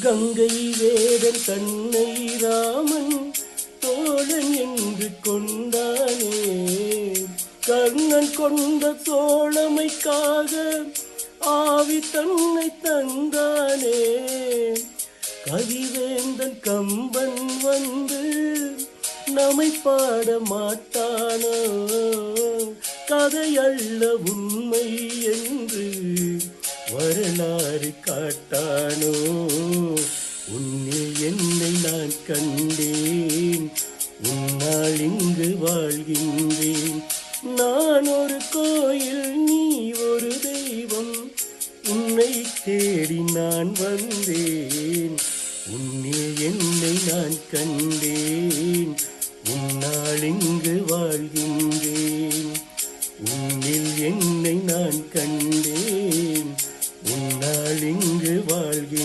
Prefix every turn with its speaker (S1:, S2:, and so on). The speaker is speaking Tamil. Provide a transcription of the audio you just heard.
S1: கங்கை வேடன் கண்ணை ராமன் தோழன் என்று கொண்டானே. கண்ணன் கொண்ட தோழமைக்காக ஆவி தன்னை தந்தானே. கவிவேந்தன் கம்பன் வந்து நம்மை பாட மாட்டானோ? கதையல்ல உண்மை என்று வரலாறு காட்டானோ? உன்னில் என்னை நான் கண்டேன், உன்னால் இங்கு வாழ்கின்றேன். நான் ஒரு கோயில், நீ ஒரு தெய்வம், உன்னை தேடி நான் வந்தேன். உன்னில் என்னை நான் கண்டேன், உன்னால் இங்கு வாழ்கின்றேன். உன்னில் என்னை நான் கண்டேன், உன்னால் இங்கு வாழ்கின்றேன்.